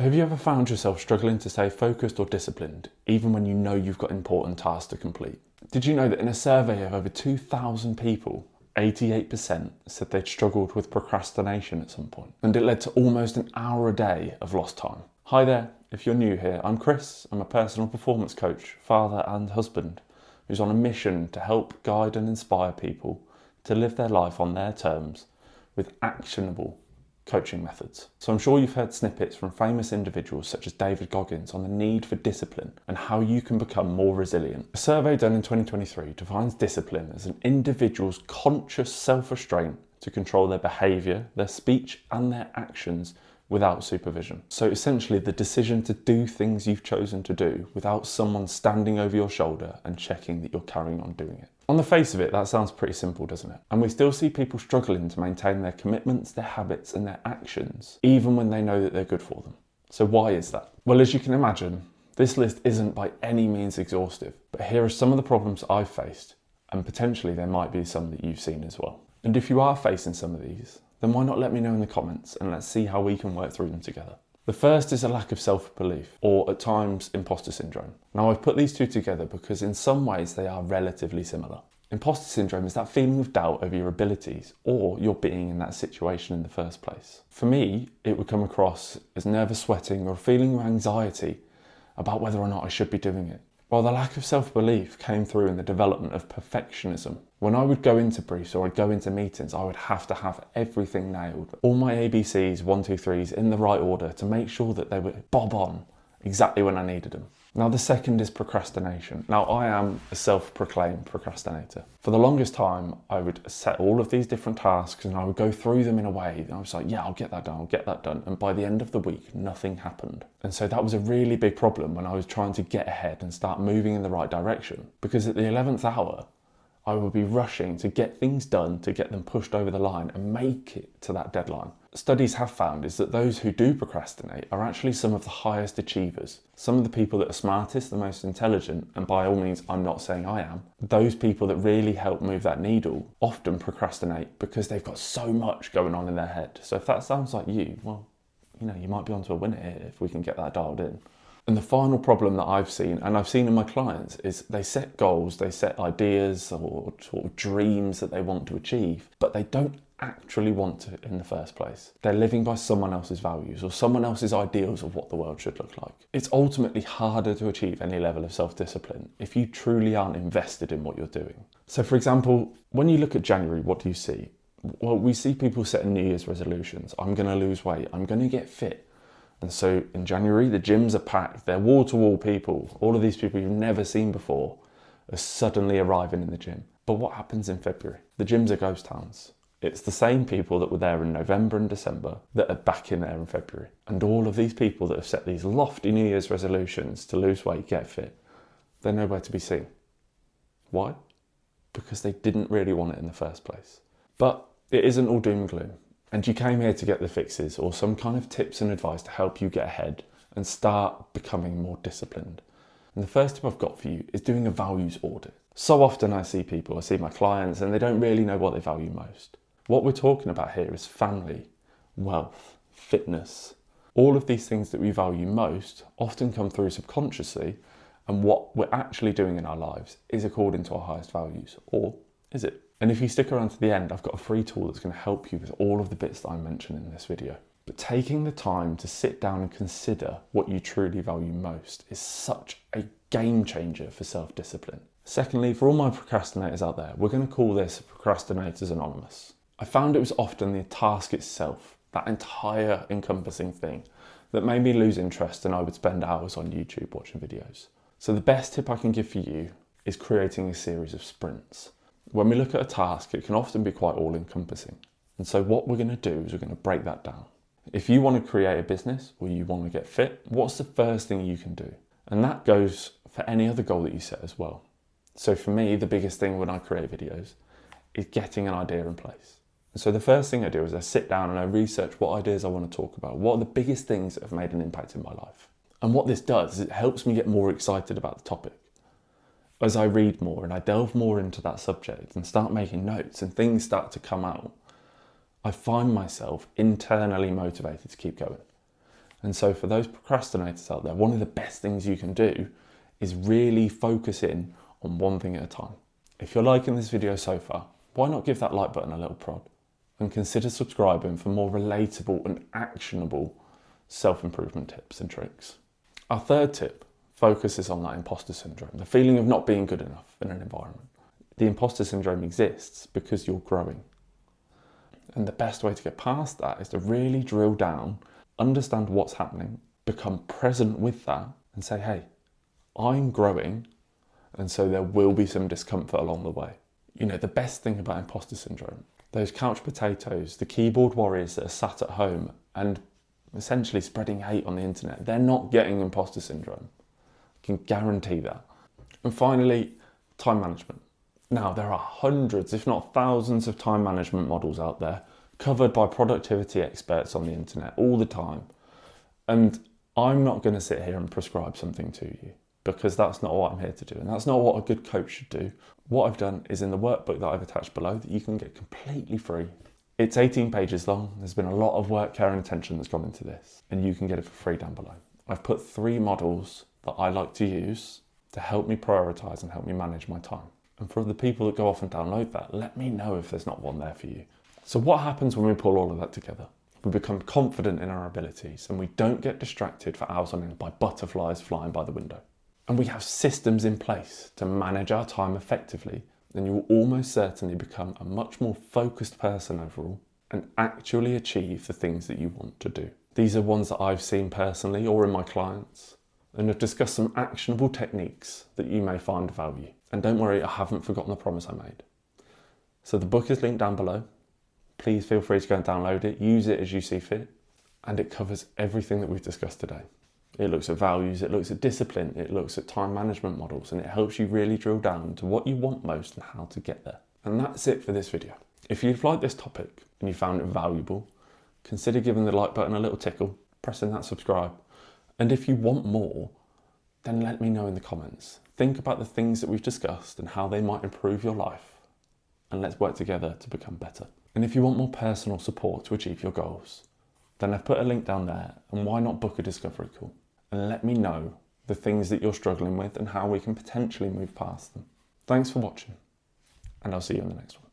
Have you ever found yourself struggling to stay focused or disciplined, even when you know you've got important tasks to complete? Did you know that in a survey of over 2,000 people, 88% said they'd struggled with procrastination at some point, and it led to almost an hour a day of lost time? Hi there, if you're new here, I'm Chris. I'm a personal performance coach, father and husband, who's on a mission to help guide and inspire people to live their life on their terms with actionable coaching methods. So I'm sure you've heard snippets from famous individuals such as David Goggins on the need for discipline and how you can become more resilient. A survey done in 2023 defines discipline as an individual's conscious self-restraint to control their behaviour, their speech and their actions without supervision. So essentially the decision to do things you've chosen to do without someone standing over your shoulder and checking that you're carrying on doing it. On the face of it, that sounds pretty simple, doesn't it? And we still see people struggling to maintain their commitments, their habits and their actions, even when they know that they're good for them. So why is that? Well, as you can imagine, this list isn't by any means exhaustive, but here are some of the problems I've faced, and potentially there might be some that you've seen as well. And if you are facing some of these, then why not let me know in the comments and let's see how we can work through them together. The first is a lack of self-belief, or at times, imposter syndrome. Now I've put these two together because in some ways they are relatively similar. Imposter syndrome is that feeling of doubt over your abilities or your being in that situation in the first place. For me, it would come across as nervous sweating or a feeling of anxiety about whether or not I should be doing it. While the lack of self-belief came through in the development of perfectionism. When I would go into briefs or I'd go into meetings, I would have to have everything nailed. All my ABCs, 1, 2, 3s in the right order to make sure that they were bob on exactly when I needed them. Now the second is procrastination. Now I am a self-proclaimed procrastinator. For the longest time, I would set all of these different tasks and I would go through them in a way that I was like, yeah, I'll get that done, I'll get that done. And by the end of the week, nothing happened. And so that was a really big problem when I was trying to get ahead and start moving in the right direction. Because at the 11th hour, I would be rushing to get things done, to get them pushed over the line and make it to that deadline. Studies have found is that those who do procrastinate are actually some of the highest achievers. Some of the people that are smartest, the most intelligent, and by all means, I'm not saying I am, those people that really help move that needle often procrastinate because they've got so much going on in their head. So if that sounds like you, well, you know, you might be onto a winner here if we can get that dialed in. And the final problem that I've seen, and I've seen in my clients, is they set goals, they set ideas or sort of dreams that they want to achieve, but they don't actually want to in the first place. They're living by someone else's values or someone else's ideals of what the world should look like. It's ultimately harder to achieve any level of self-discipline if you truly aren't invested in what you're doing. So for example, when you look at January, what do you see? Well, we see people setting New Year's resolutions. I'm going to lose weight. I'm going to get fit. And so in January, the gyms are packed. They're wall-to-wall people. All of these people you've never seen before are suddenly arriving in the gym. But what happens in February? The gyms are ghost towns. It's the same people that were there in November and December that are back in there in February. And all of these people that have set these lofty New Year's resolutions to lose weight, get fit, they're nowhere to be seen. Why? Because they didn't really want it in the first place. But it isn't all doom and gloom. And you came here to get the fixes or some kind of tips and advice to help you get ahead and start becoming more disciplined. And the first tip I've got for you is doing a values audit. So often I see my clients, and they don't really know what they value most. What we're talking about here is family, wealth, fitness. All of these things that we value most often come through subconsciously, and what we're actually doing in our lives is according to our highest values, or is it? And if you stick around to the end, I've got a free tool that's going to help you with all of the bits that I mentioned in this video. But taking the time to sit down and consider what you truly value most is such a game changer for self-discipline. Secondly, for all my procrastinators out there, we're going to call this Procrastinators Anonymous. I found it was often the task itself, that entire encompassing thing, that made me lose interest and I would spend hours on YouTube watching videos. So the best tip I can give for you is creating a series of sprints. When we look at a task, it can often be quite all-encompassing. And so what we're going to do is we're going to break that down. If you want to create a business or you want to get fit, what's the first thing you can do? And that goes for any other goal that you set as well. So for me, the biggest thing when I create videos is getting an idea in place. And so the first thing I do is I sit down and I research what ideas I want to talk about. What are the biggest things that have made an impact in my life? And what this does is it helps me get more excited about the topic. As I read more and I delve more into that subject and start making notes and things start to come out, I find myself internally motivated to keep going. And so for those procrastinators out there, one of the best things you can do is really focus in on one thing at a time. If you're liking this video so far, why not give that like button a little prod and consider subscribing for more relatable and actionable self-improvement tips and tricks. Our third tip focuses on that imposter syndrome, the feeling of not being good enough in an environment. The imposter syndrome exists because you're growing. And the best way to get past that is to really drill down, understand what's happening, become present with that and say, hey, I'm growing, and so there will be some discomfort along the way. You know, the best thing about imposter syndrome, those couch potatoes, the keyboard warriors that are sat at home and essentially spreading hate on the internet, they're not getting imposter syndrome. I can guarantee that. And finally, time management. Now, there are hundreds, if not thousands, of time management models out there covered by productivity experts on the internet all the time. And I'm not going to sit here and prescribe something to you, because that's not what I'm here to do. And that's not what a good coach should do. What I've done is in the workbook that I've attached below that you can get completely free. It's 18 pages long. There's been a lot of work, care and attention that's gone into this, and you can get it for free down below. I've put 3 models that I like to use to help me prioritize and help me manage my time. And for the people that go off and download that, let me know if there's not one there for you. So what happens when we pull all of that together? We become confident in our abilities and we don't get distracted for hours on end by butterflies flying by the window. And we have systems in place to manage our time effectively, then you will almost certainly become a much more focused person overall and actually achieve the things that you want to do. These are ones that I've seen personally or in my clients, and have discussed some actionable techniques that you may find value. And don't worry, I haven't forgotten the promise I made. So the book is linked down below. Please feel free to go and download it, use it as you see fit, and it covers everything that we've discussed today. It looks at values, it looks at discipline, it looks at time management models, and it helps you really drill down to what you want most and how to get there. And that's it for this video. If you've liked this topic and you found it valuable, consider giving the like button a little tickle, pressing that subscribe. And if you want more, then let me know in the comments. Think about the things that we've discussed and how they might improve your life. And let's work together to become better. And if you want more personal support to achieve your goals, then I've put a link down there, and why not book a discovery call? And let me know the things that you're struggling with and how we can potentially move past them. Thanks for watching, and I'll see you in the next one.